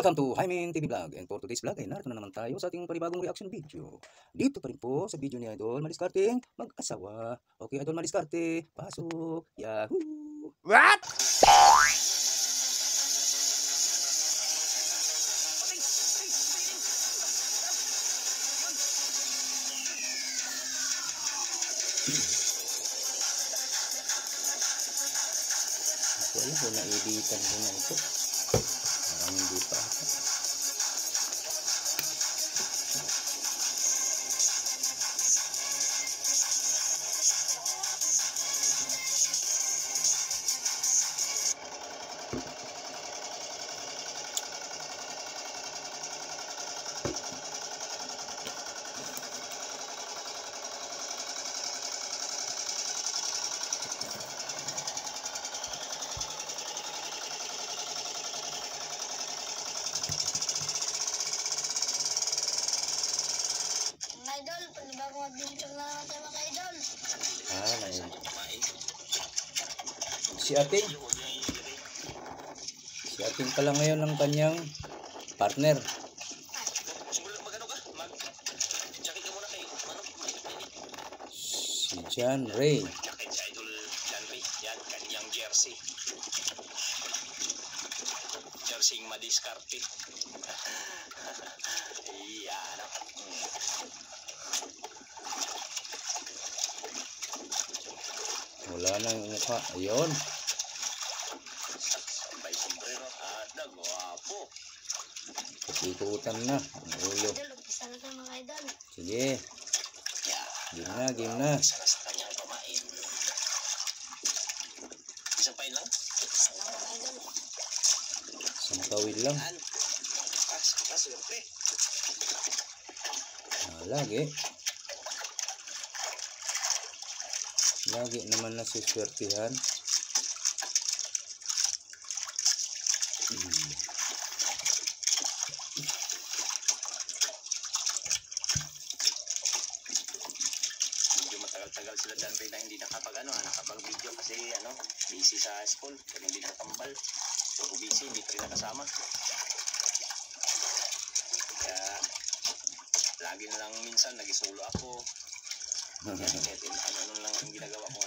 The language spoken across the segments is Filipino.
Welcome to Hymen TV Vlog. And for today's vlog ay narito na naman tayo sa ating panibagong reaction video. Dito pa rin po sa video ni Idol Maliscarte mag-asawa. Okay, Idol Maliscarte, pasok. Yahoo! What? Wala ko na-editan ko na ito. Parang hindi pa. Idol, panibagong adventure na naman tayo mga idol. Si Ating pala ngayon ng kanyang partner. Si John Ray. Yan, kanyang jersey. Jersey Maliscarte. Yan. Wala na yung mukha. Ayun. Sabay sombrero at nagwapo. Ikutan na ang ulo. Idol, umpisa na tayo mga idol. Sige. Yan. Game na. Sa kanyang pamain. Isang pain lang? Isa lang mga idol. Isang kawil lang. Yan. Swerte. Lagi. Lagi naman na suswertihan. Medyo matagal-tagal sila dyan rin na hindi nakapag-video kasi busy sa school, kaya hindi nakatambal. So busy, hindi ko rin nakasama. Kaya lagi na lang minsan nagisolo ako. Ano lang ang ginagawa ko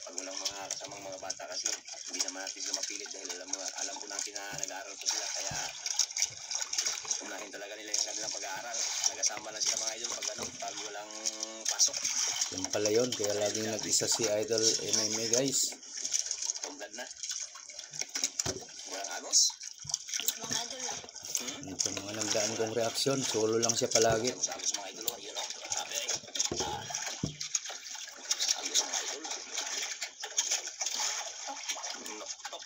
pag walang mga kasamang mga bata kasi hindi naman natin sila mapilit dahil alam po natin na nag-aaral po sila, kaya unahin talaga nila yung kanilang pag-aaral. Nagasama lang sila mga idol pag walang pasok. Yung pala yun, kaya laging nag-isa si Idol MMA guys. Tugad na. Walang agos. Mga idol lang. Ito mga nagdaan kong reaksyon, solo lang siya palagi. Agos mga idol, yun sabi ay agos mga idol. Noktok.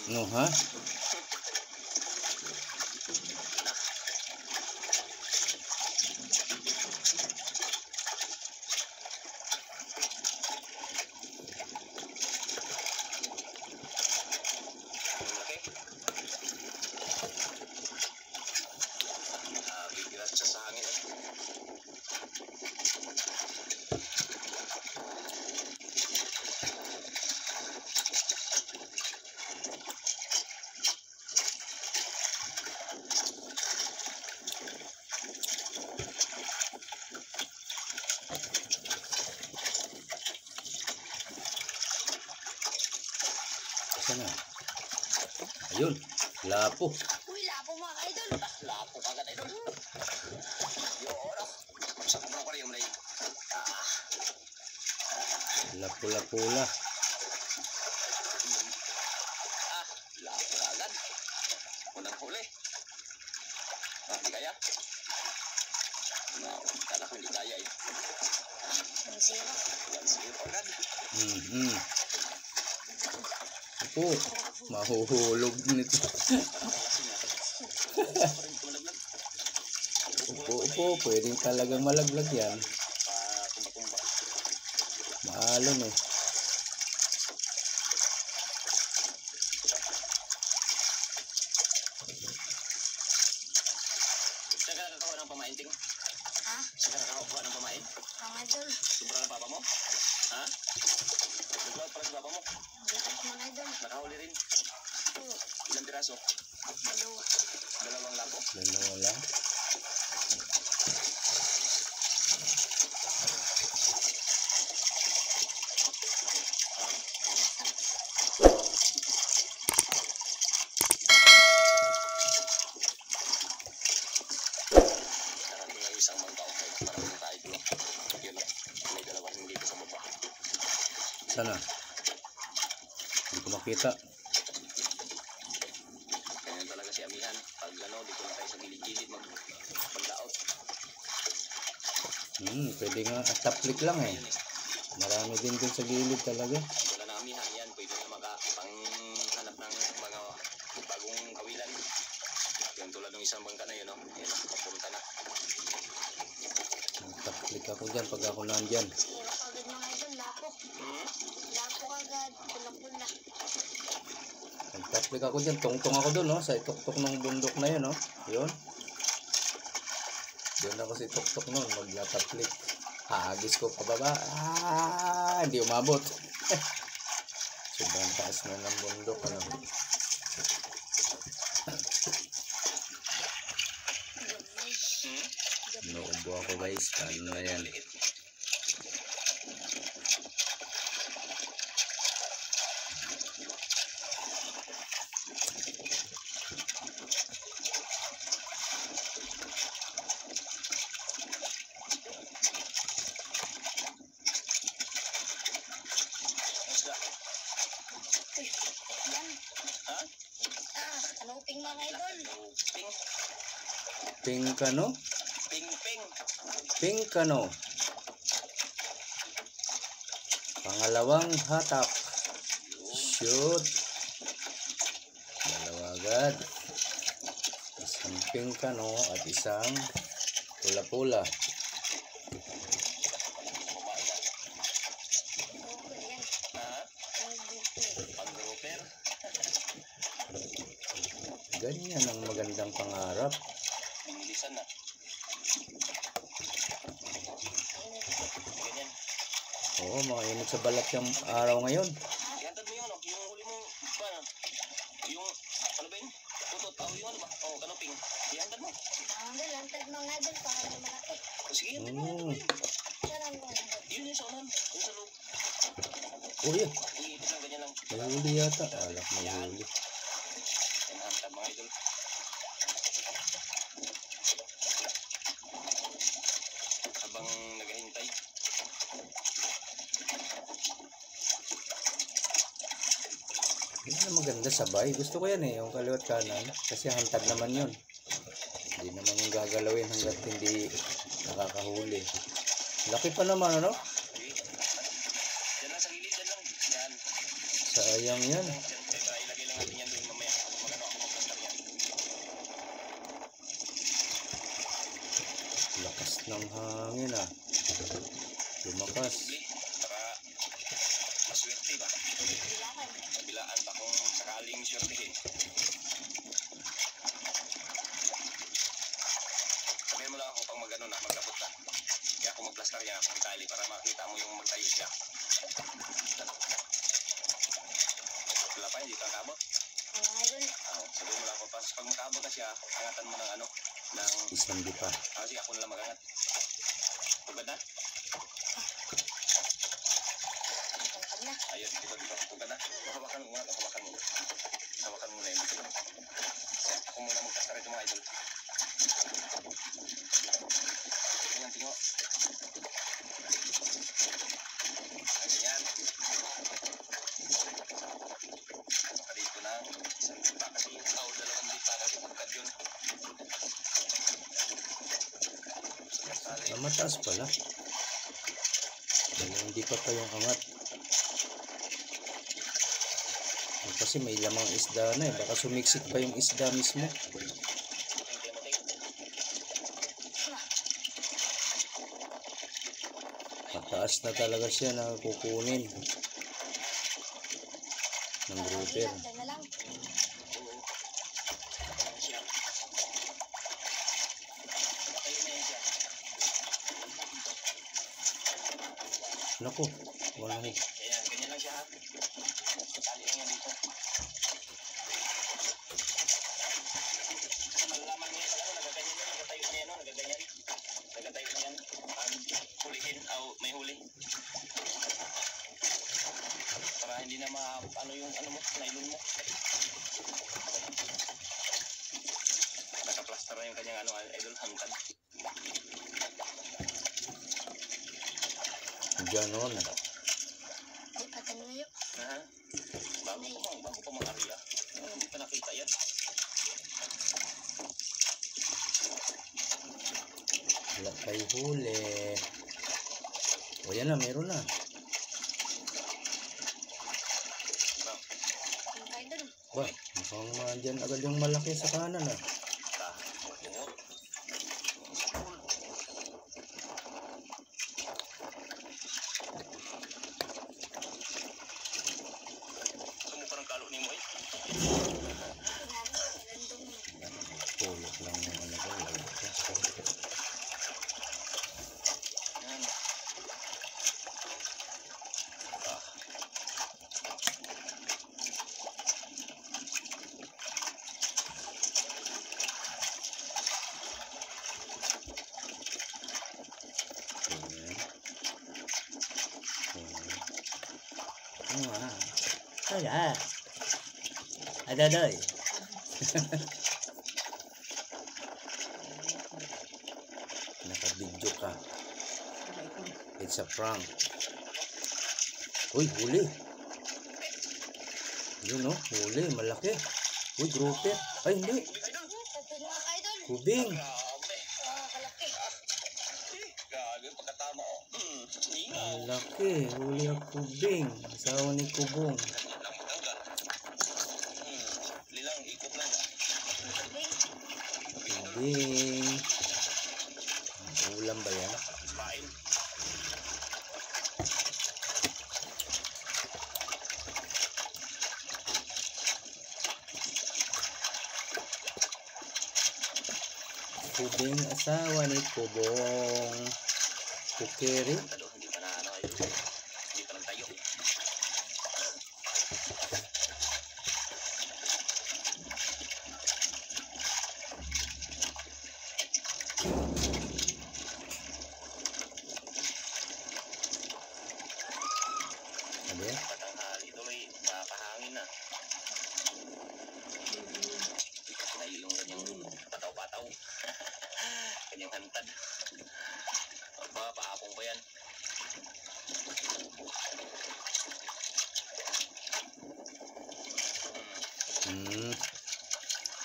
No ha? Bibirat siya sa hangin Sana. Ayun, lapo. Uy, lapo mga idol. Lapo kagad idol. Yun sa kumang ko rin yung mulay. Lapo-lapula. Lapo kagad. Unang huli. Hindi kaya? Kala ko hindi kaya eh. Ang zero. 1-0 agad. Ako, mahuhulog nito. Upo, pwedeng talagang malaglag yan. Kumba-kumba. Maalon eh. Saan ka nakakawa ng pamainting? Ha? Saan ka nakakawa ng pamain? Mga idol. Sobrang na papa mo? Ha? Nagluwag para sa papa mo. Dito mga idol. Nakahuli rin. Oo. Ilang piraso? Dalawa. Dalawang lapo. Dalawa lang. Narating ang isang bangka o para punta tayo dito. Yun o. May dalawa rin dito sa baba. Sana. Hindi ko makita. Ganyan talaga si Amihan. Pag ano, dito na tayo sa gilid-gilid mag-laot. Pwede nga. Taplik lang eh. Yun eh. Marami din dun sa gilid talaga. Wala na Amihan yan. Pwede na makapanghanap ng mga bagong kawilan. Yung tulad ng isang bangka na yun, no? Yan, papunta na. Taplik ako dyan pag ako nandyan. Sira agad mga idol. Lapo. Lapo agad. Pula-pula. Nagtaplik ako dyan. Tungtong ako dun, no? Sa ituktok ng bundok na yun, no? Yun. Doon ako sa ituktok nun. Maglataplik. Hagis ko pababa. Hindi umabot. Sobrang taas na ng bundok. Ano? Naubo ako guys. Paano na yan? Isda. Uy, yan. Ha? Kanuping mga idol. Ping. Pink ano? Ping. Pink ano? Pangalawang hatak. Shoot. Dalawa agad. Isang pink ano at isang pula-pula. Okay, yan. Ha? Ang gusto. Pag-grouper. Ganyan ang magandang pangarap. Bilisan na. Ganyan. Oo, mainit sa balat yung araw ngayon. Ihantad mo yung ano, yung huli mong, ano, yung, ano ba yun? Tutot, yung ano ba? Kanuping. Ihantad mo. Ang idol. Lantad mga idol. Para na malaki. Sige, ihantad mo. Sarang mga idol. Yun yung sa unahan. Yung sa loob. Oh, yeah. Iipit lang, ganyan lang. May huli yata. Alak may huli. Yan, hantad mga idol. Habang naghahintay. Yan ang maganda sabay. Gusto ko yan eh. Yung kaliwat kanan. Kasi hantad naman yun. Hindi naman yung gagalawin hanggat hindi nakakahuli. Laki pa naman ano? Okay. Yan lang sa gilid, yan lang. Yan. Sayang yan. Siyempre, try ilagay lang natin yan doon mamaya. Mag-ano ako mag-plaster yan. Lakas ng hangin ah. Lumakas. Bli, para maswerte ba? Bilangan. Kabilaan pa kung sakaling swertehin. Sabihin mo lang ako pag mag-ano na, mag-abot na. Kaya ako mag-plaster yan sa tali para makita mo yung magtayo siya. Wala pa, hindi ka kabot. Mga idol. Sabihin mo lang ako, pag makabot na siya, angatan mo ng ano, ng... Isang di pa. Kasi ako na lang mag-angat. Tugad na? Tangkad na. Ayun, dito. Tugad na. Hawakan mo muna, hawakan mo. Hawakan mo na yun. Ako muna mag-plaster ito mga idol. Tingnan, tingnan. Ayan. Baka dito na. Isang dipa kasi. Dalawang dipa kasi pagkat yun. Mataas pala. Hindi pa yung angat. Kasi may lamang isda na eh. Baka sumiksik pa yung isda mismo. Mataas na talaga siya na kukunin ng grouper. Lantad na lang. Naku, wala na. Ayan, ganyan lang lang siya ha. Tali lang yan dito. Malalaman niya pala, nagaganyan yan, nagatayo niya, no? Nagaganyan. Nagatayo niyan. Hulihin, may huli. Para hindi na ano yung ano mo, nylon mo. Nakaplaster na yung kanyang ano, idol, hangkad. Ganon. Ipatan na yun. Ha? Bago pa mga area. Hindi pa nakita yan. Wala kayo huli. O yan na, meron na. Ang idol. Ba, mukhang dyan agad yung malaki sa kanan ah. Pulot lang yung ano ko. Wala. Adadoy. Naka-video ka. It's a prank. Uy, huli. Yun o, huli, malaki. Uy, grouper. Ay, hindi. Ipatan na idol. Kubing. Kalaki. Gago, pagkatama ko. Malaki. Huli ang kubing. Asawa ni Kubong. Lilang, ikot lang. Kubing. Ulam ba yan? Pain. Kubing, asawa ni Kubong. Kukeri. Hindi pa na ano kayo. Hindi pa nagtayo. Sabi? Patanghali tuloy, makakahangin na. Layo yung kanyang pataw-pataw. Kanyang hantad. Paapong pa yan.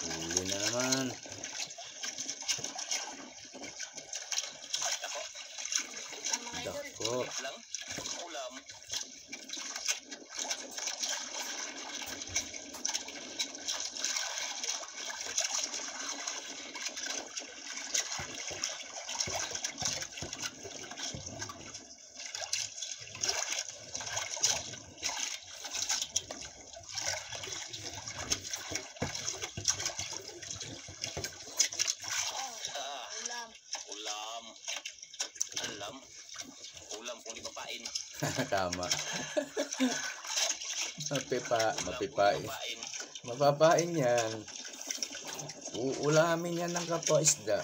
Huli na naman. Ako, Dako. lang, ulam. Ulam. Ulam. Alam. Ulam kung di mapain. Tama. Mapipain. Mapain. Mapapain yan. Uulamin yan ng kapwa isda.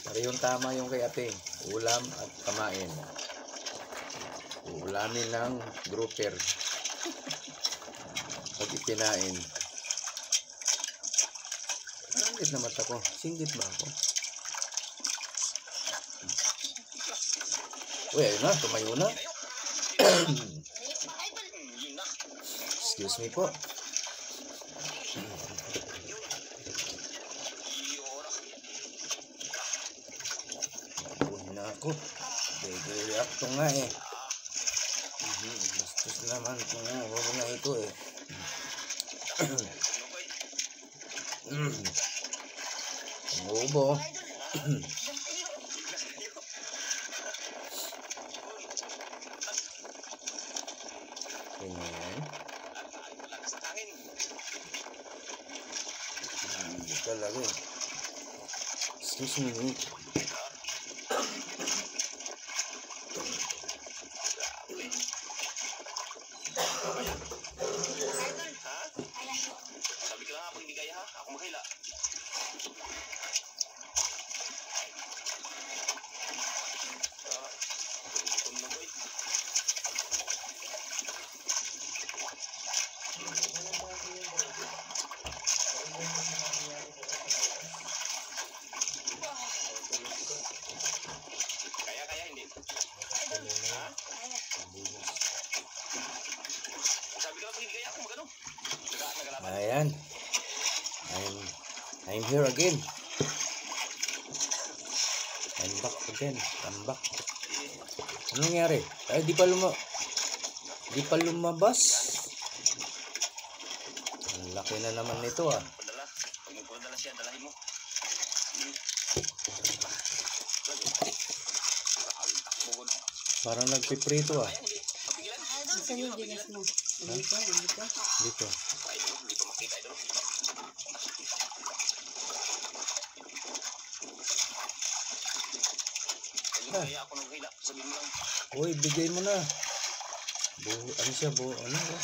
Parehong tama yung kay ate. Ulam at kamain. Uulamin ng grouper. Pag ipinain. Singgit na mata ko. Singgit ba ako? Uy, ayun na. Tumayo na. Ayun pa idol. Yun na. Excuse me po. Uy na ako. React nga eh. Bastos naman kung wala na ito eh. Ubo. Ganyan. Lakas ng hangin. Hindi talaga eh. Excuse me. Ayan. I'm here again. I'm back again. I'm back. Anong nangyari? Ay, di pa lumabas. Ang laki na naman nito ah. Padala. Pag magpadala siya, dalahin mo. Parang nagpiprito ah. Saan yung bigas mo? Dito. Dito. Dito makita idol. Kaya ako naghila. Sabihin mo lang. Uy, bigay mo na. Ano siya? Ano ba?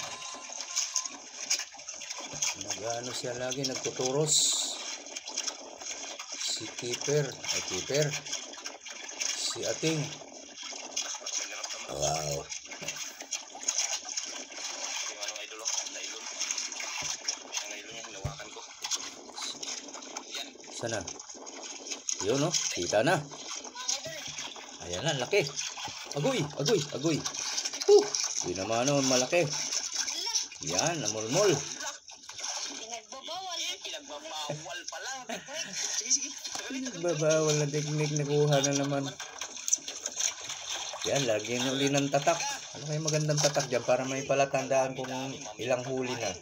Nag-ano siya lagi, nagtuturos. Si Keeper. Ay, Keeper. Si Ating. Wow. Yung ano idol oh. Nailon. Ang nailon niya, hinawakan ko. Yan. Sana? Yun no? Kita na. Ayan na, laki. Agoy. Di naman no, malaki. Yan, namulmol. Pinagbabawal. Pinagbabawal pa lang. Sige. Babawal na teknik, nakuha na naman. Yan, lagyan uli ng tatak. Ano kayo magandang tatak dyan para may palatandaan kung ilang huli na.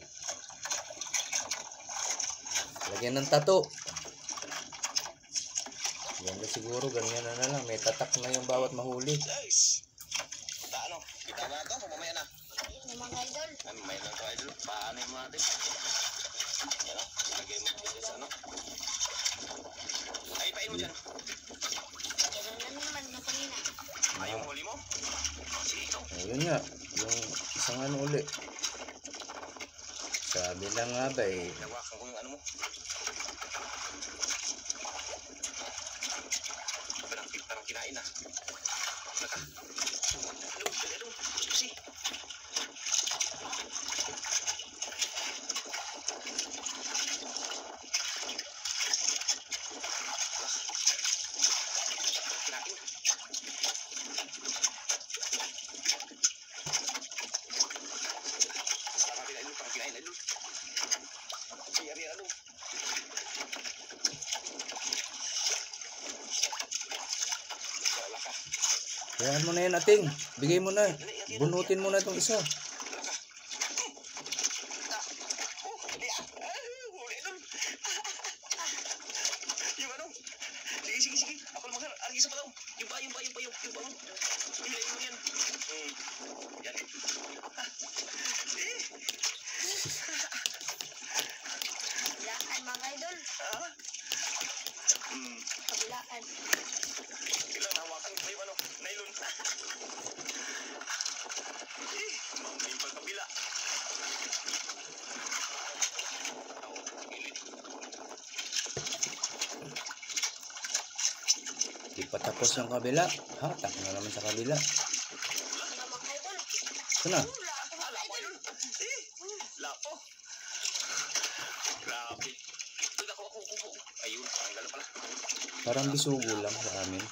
Lagyan ng tato. Yan na siguro, ganyan na lang. May tatak na yung bawat mahuli. Guys. Ano? Kita na ito? Mamaya na. Yung mga idol. May lang ito idol. Paano yung mga natin? Yan o. Lagay mo dito sa ano. Ay, pain mo dyan. Ganun na naman yung kanina. Ay, yung huli mo? Sige, ito. Ayun nga, yung isang ano uli. Sabi lang nga ba eh. Nawakan ko yung ano mo. Parang kinain na. Naka. Hello. Susi. Kinain. Parang kinain na doon. Sige, ano. Wala ka. Kayaan mo na yan, Ating. Bigay mo na. Bunutin mo na itong isa. Yung ano? Sige. Ako naman, alisa pa daw. Yung pa. Hilayin mo yan. Yan. Kabilaan mga idol. Kabilaan. Kailangan hawakan pa yung ano, nylon. Mamay pa kabila. Di pa tapos yung kabila. Hatak na naman sa kabila. Ano mga idol? Sana? Lapo yun. Lapo. Grabe. Ito ako. Ayun, tanggal pala. Parang bisugo lang sa amin.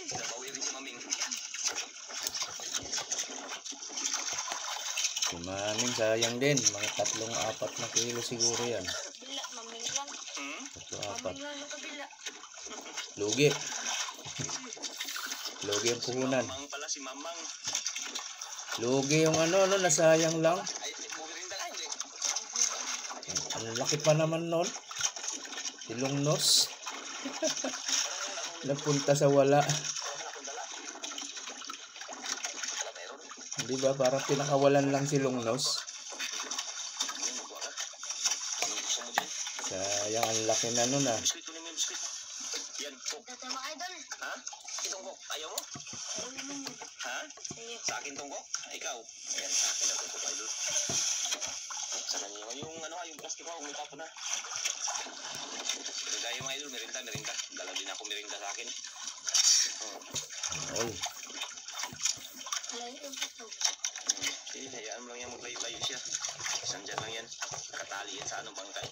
Nabawi rin si Maming. Si Maming sayang din. Mga 3-4 na kilo siguro yan. Kabila, maming lang. 3-4. Maming lang yung kabila. Lugi. Lugi ang puhunan. Mamang pala si Mamang. Lugi yung ano, nasayang lang. Ay, bumirinda ka, hindi. Ang laki pa naman nun. Ilong nos. Napunta sa wala. Di ba? Parang pinakawalan lang si Longnos. Sayang, ang laki na nun ah. Biskuit, tuloy mo yung biskuit. Yan, Coke. Ito mga idol. Ha? Itong Coke, ayaw mo? Ayaw naman yun. Ha? Ayaw. Sa akin tong Coke? Ikaw? Ayan, sa akin na itong Coke, idol. Sa kanya yung ano, yung plastic ko, umita ko na. Merinda yung mga idol, merinda. Dala din ako merinda sa akin. Ay, Alayo yung ito. Sige, hayaan mo lang yan, maglayo-layo siya. Isang dyan lang yan. Katali yan sa anong bangkay.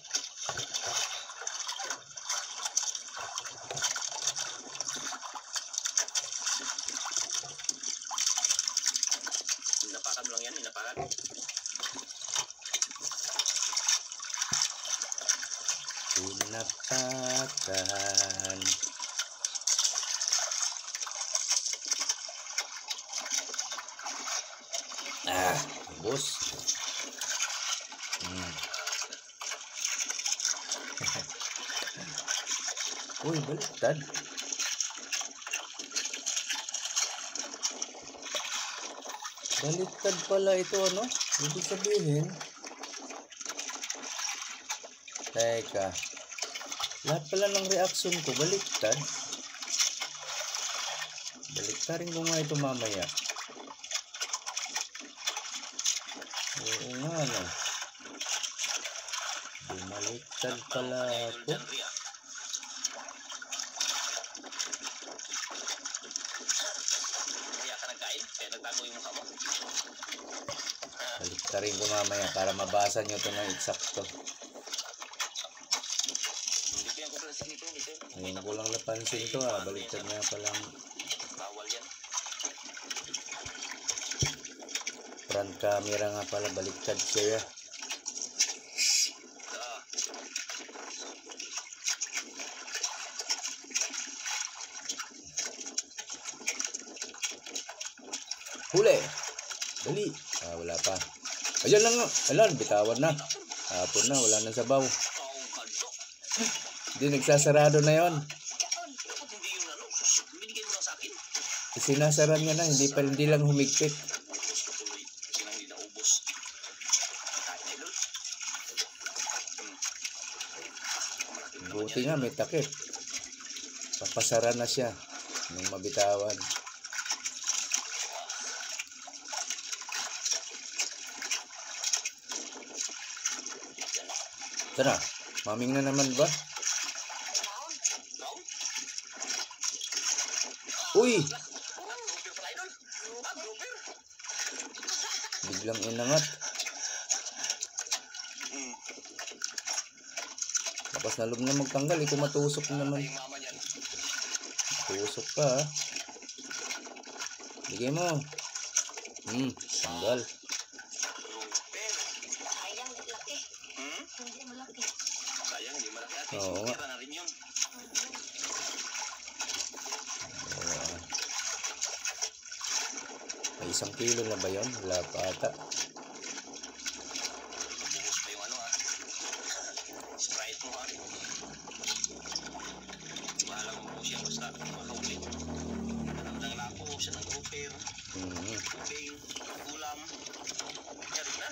Inapakan mo lang yan, inapakan. Ubos. Uy, baliktad. Baliktad pala ito, ano? Ibig sabihin. Teka. Lahat pala ng reaction ko, baliktad. Baliktarin ko nga ito mamaya. Oo nga, ano? Bumaliktad pala ito. Kaya ka nagkain? Kaya nagtago yung mukha mo? Baliktarin ko mamaya para mabasa nyo ito ng eksakto. Hindi ko yan kuplasin ito. Ngayon ko lang napansin ito baliktad nga palang Bawal yan. front camera nga pala, baliktad siya. Huli! Dali! Wala pa. Ayan lang nga. Alam, bitawan na. Hapon na, wala nang sabaw. Hindi, nagsasarado na yon. Bakit hindi yung ano? Binigay mo lang sa akin. Sinasaran niya na, hindi lang humigpit. Ubus ko tuloy. Kasi nang hindi naubos. Kain na ilol. Buti nga, may takip. Papasara na siya nung mabitawan. Tara, maming na naman ba? Uy! Grouper pala idol. Grouper. Biglang inangat. Tapos na loob na magtanggal, ito matusok na naman. Yung mama niyan. Matusok pa ha. Bigay mo. Tanggal. Grouper. Sayang, laki. Hindi malaki. Sayang, hindi malaki ate. Oo nga. Pera na rin yun. May 1 kilo na ba yun? Wala pa ata. Buhos pa yung ano ha. Sprite mo ha. Wala mo po siya basta makahuli. Alam ng lapo, siya ng grouper. Tubing, ulam. Yan na.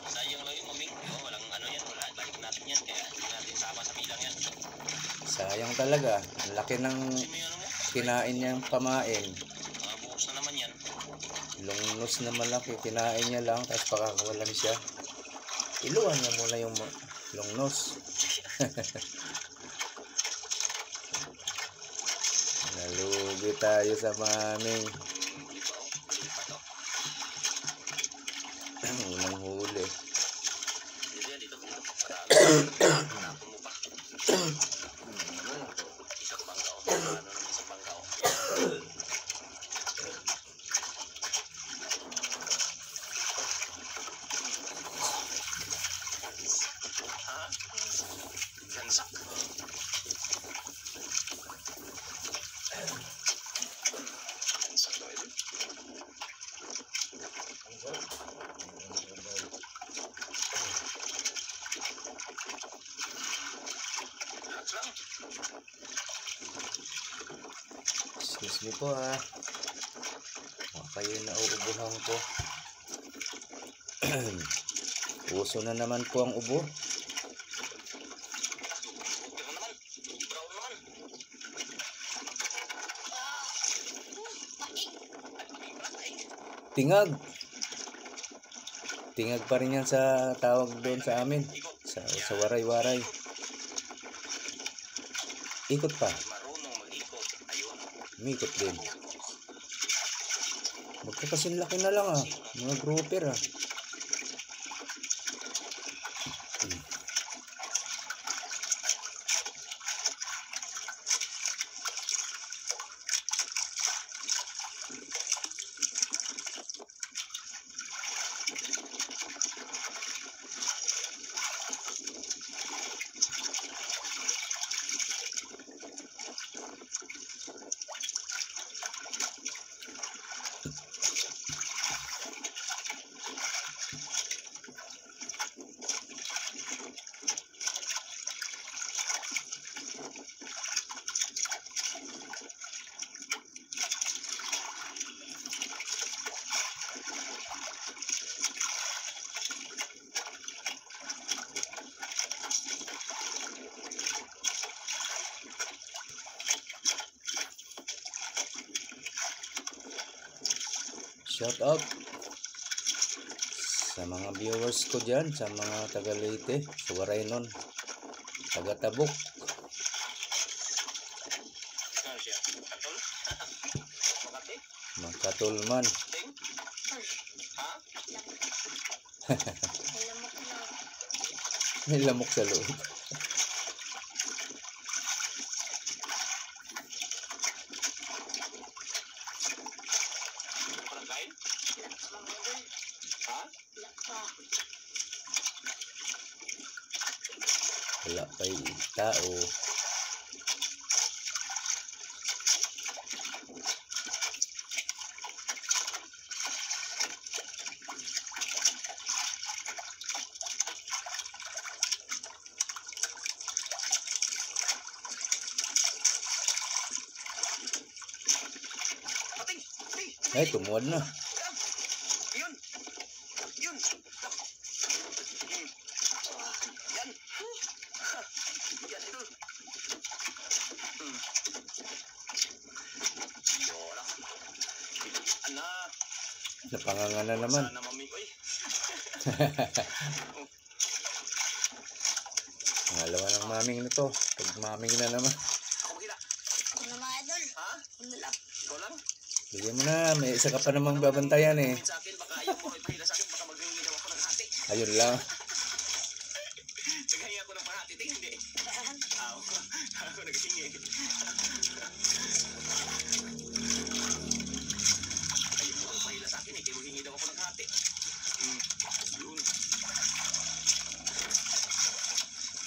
Sayang lang yung maming. Walang ano yan, wala. Balik natin yan. Kaya hindi natin sama sa bilang yan. Sayang talaga. Ang laki ng Kasi may ano mo. kinain niyang kamain. Mga buhos na naman yan. Lungnos na malaki. Kinain niya lang. Tapos pakakawalan siya. Iluwan niya muna yung lungnos. Nalugi tayo sa maming. Unang huli. Dito yan, dito. Tapon mo pa. Isang bangka o. Ano naman isang bangka o. Ha? Gansak. Gansak daw ito. Relax lang. Excuse me po ha. Baka kayo nauubuhan ko. Uso na naman po ang ubo. Pero naman. Brown naman. Tingag. Tingag pa rin yan sa tawag doon sa amin. Sa waray-waray. Ikot pa. Marunong mag-ikot. Ayun. Umikot din. Magkakasinlaki na lang ah. Mga grouper ah. Shout out sa mga viewers ko dyan, sa mga taga Leyte, sa Waraynon, taga Tabuk. Ano siya? Katol? Makati? Makatulman. Ting? Ha? Alam mo ko na. May lamok sa loob. Parang kain? Mga idol. Ha? Laka. Wala pa'y tao. Pating! Ting! Ay, tumuwad na. Yun! Yun! Yan! Yan, idol! Yola! Ana! Napanganga na naman. Sana maming, oy! Ngalawa ng maming na to. Pag maming na naman. Ako makita! Ako na mga idol. Ha? Ano lang. Ikaw lang? Bigyan mo na. May isa ka pa namang babantayan eh. Comment sa akin, baka ayaw mo ipahila sa akin, baka maghingi daw ako ng hati. Ayun lang. Naghingi ako ng pahati, ting, hindi. Ako naghingi. Ayaw mo ipahila sa akin eh, kaya maghingi daw ako ng hati. Yun.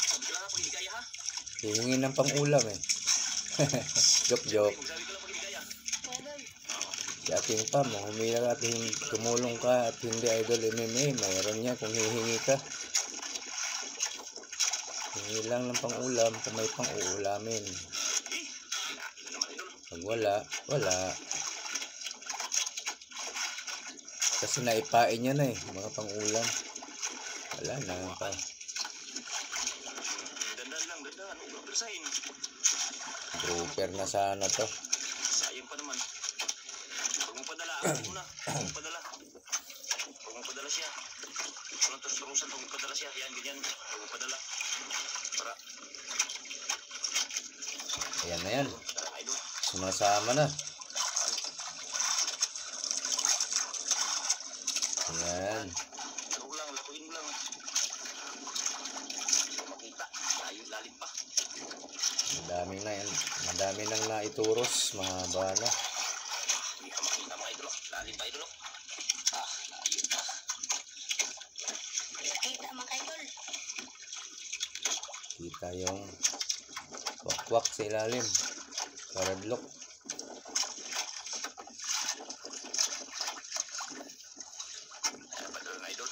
Sabi ka lang pag hindi kaya ha? Hihingin ng pang-ulam eh. Joke. Sabi ka lang pag hindi kaya. Idol. Si ating pa, humila at tumulong ka at hindi idol MMA. Mayroon niya kung hihingi ka. Hingi lang ng pang-ulam kung may pang-uulamin. Kinain na naman idol. Pag wala, wala. Kasi naipain niya na eh, mga pang-ulam. Wala na pa. Dandan lang, dandan. Huwag bersahin. Grouper na sana to. Sayang pa naman. Huwag mo padala, ako muna. Huwag mo padala. Huwag mo padala siya. Walang tos-turusan, huwag mo padala siya. Yan, ganyan. Huwag mo padala. Para, Ayan na yan. idol. Sumasama na. Ayan. Laro lang, lakuin mo lang. Makita. Ayun, lalim pa. Madami na yan. Madami nang naituros. Mahaba na. Hindi ka makita mga idol. Lalim pa idol. Lalim pa. Nakita mga idol. Kita yung wakwak sa ilalim. Paradlock. Ano pa idol, idol?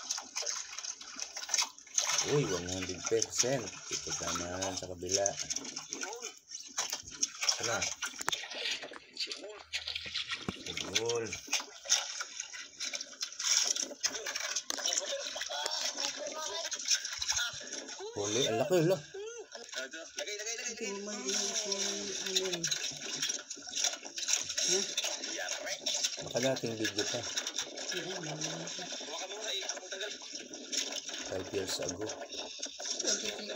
Uy, 100%. Ito naman sa kabila. Yun. Ano? Sibol. Tagul. Huli. Ang laki, lo. Lagay. Yan, pre. Baka dating video pa. Huwag ka muna, akong tagal. 5 years ago.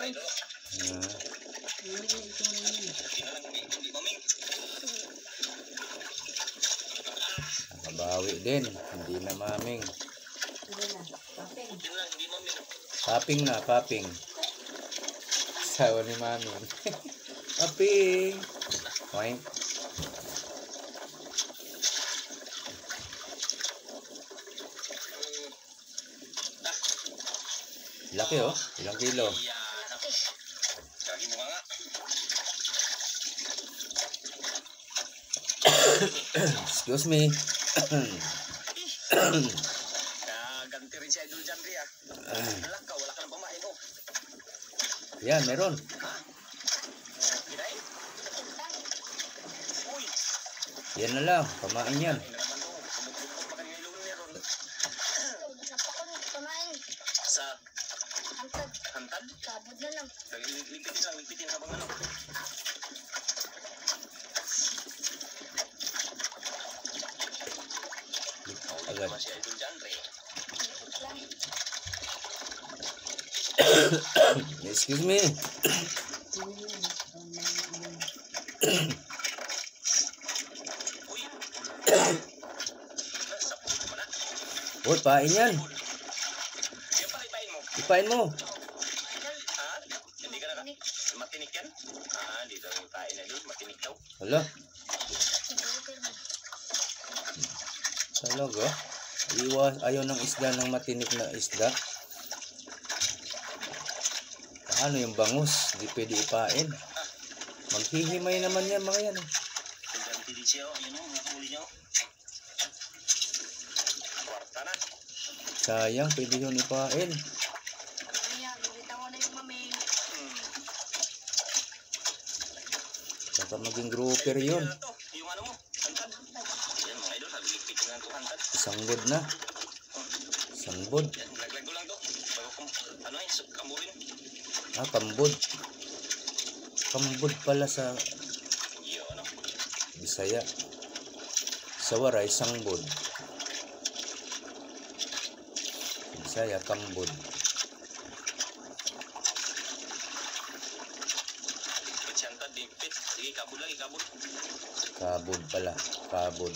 Idol. Hindi na lang, hindi maming. Nakabawi din. Hindi na maming. Yun lang, hindi maming. Popping na, popping. Sawa ni maming. Popping. Point. Laki oh. Ilang kilo? Yan. Kagi mo nga. Excuse me. Ganti rin si Idol dyan, Ria. Alam ka, wala ka nang pamain, oh. Yan, meron. Kinain? Uy! Yan na lang. Pamain yan. Ay, naman to. Kumukupot pa kanina ilong meron. Napakon kumain. Sa Hantad. hantad? Kabod na lang. Ligpitin habang ano. agad. naman si Idol Janre. Excuse me. Uy! Sa puto mo na. Uy, pain yan. Yan pala ipain mo. Ipain mo. Ha? Hindi ka na matinik yan? Dito ang ipain na doon. Matinik daw. Hala, talaga. Ayaw ng isda ng matinik na isda. Paano yung bangus? Di pwede ipain. Maghihimay naman yan mga yan. Ganti din siya. Yun o, huli niyo. Kwarta na. Sayang, pwede yun ipain. Mamaya, bibitaw ko na yung maming. Baka maging grouper yun. Yan na to. Yung ano mo. Hantad. Yan mga idol. Nagligpit ko na ito hantad. Sangbod na. Sangbod. Yan. Laglag ko lang to. Bago kong ano eh. Kamburin. Ah, kambod. Kambod pala sa Yo ano. Bisaya. Sa Waray, sangbod. Bisaya, kambod. Pit si hantad. Pit. Sige, kabod lagi. Kabod. Kabod pala. Kabod.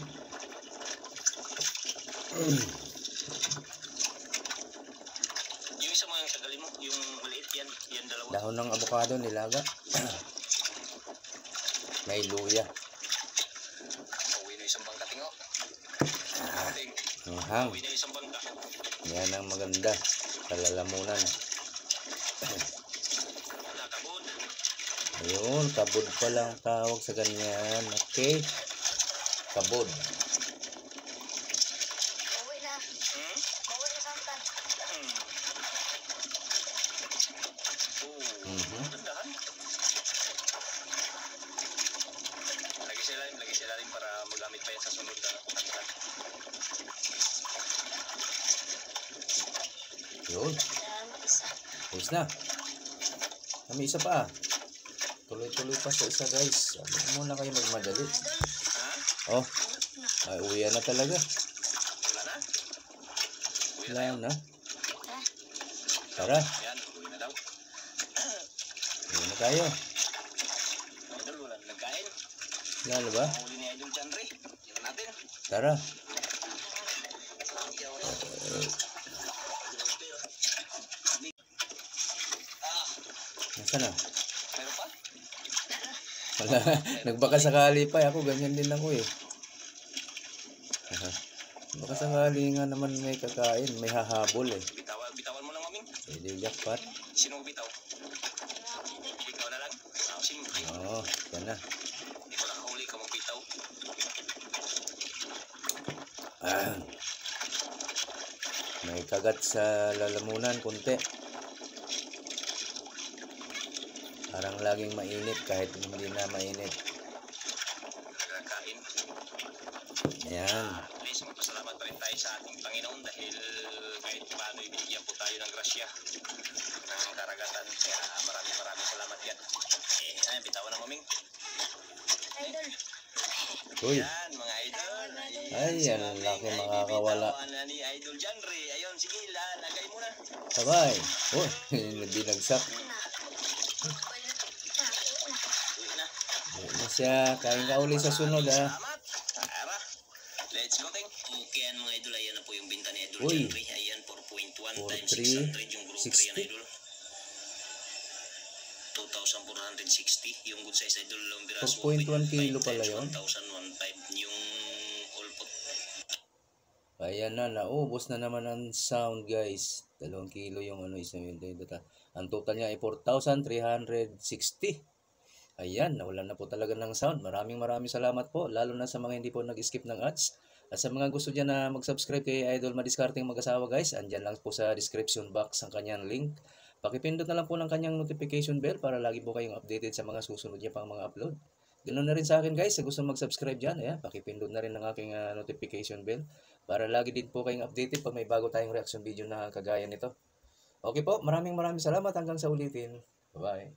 Yung isa mo yung tagalin mo. Yung maliit yan. Yan dalawa. Dahon ng avocado nilaga. May luya. Uwi na isang bangka tingo. Ting. Hang. Uwi na isang bangka. Yan ang maganda. Kalalamunan. Nakabod. Ayun, kabod pala ang tawag sa ganyan. Okay. Kabod. Uwi na. Hmm? Uwi na santan. Dandahan. Lagi sa ilalim para magamit pa yan sa sunod na kutantan. Yun. Isa. Tapos na. Kami isa pa. Tuloy-tuloy pa sa isa guys. Huwag muna kayo magmadali. Ha? Oh. Ay, uwian na talaga. Wala na? Uwi na Wala tayo. na. Tara. Yan, uwi na daw. Uwi na tayo. Idol, wala na nagkain. Lalo ba? Huli ni Idol Janre. Yan natin. Tara. Nasaan na? Meron pa? Wala. Nagbaka sakali pa. Ako ganyan din ako eh. Aha. Baka sakali nga naman may kakain. May hahabol eh. Bitawan mo lang, maming. Pwede jackpot. Sinong bitaw? Ikaw na lang. Sige. Oo. Yan na. Hindi ko nakahuli ka magbitaw. Ah. May kagat sa lalamunan. Kunti. Parang laging mainit kahit hindi na mainit. Nagkakain. Ayan. At least magpasalamat pa rin tayo sa ating Panginoon dahil kahit paano ibinigyan po tayo ng grasya ng karagatan. Kaya maraming salamat yan. Ayan, bitawan na maming. Idol. Uy. Yan, mga idol. Ay, yan ang laki makakawala. Bitawan na ni Idol Janre. Ayun, sige, lagay mo na. Sabay. Uy, binagsak. Uwi na. Uwi na. Uwi na. Uwi na siya. Kain ka uli sa sunod ah. Salamat. Tara. Let's go, Ting. Okay, yan mga idol. Ayan na po yung binta ni Idol Uy. Janre. Ayan, 4.1 times 4.3, 600 yung group 60. 3 yan, idol. 2,460 yung good size idol long biraso. 4.1 kilo pala yun. 1,015 yung all pot. Ayan na, naubos na naman ang sound guys. 2 kilo yung ano, isang yun. Ang total niya ay 4,360. Ayan, nawalan na po talaga ng sound. Maraming salamat po. Lalo na sa mga hindi po nag-skip ng ads. At sa mga gusto dyan na mag-subscribe kay Idol Madiskarteng Mag-asawa guys, andyan lang po sa description box ang kanyang link. Pakipindot na lang po ng kanyang notification bell para lagi po kayong updated sa mga susunod niya pang mga upload. Ganoon na rin sa akin guys, sa gusto mag-subscribe dyan, ayan, pakipindot na rin ng aking notification bell para lagi din po kayong updated pag may bago tayong reaction video na kagaya nito. Okay po, maraming salamat hanggang sa ulitin. Bye-bye.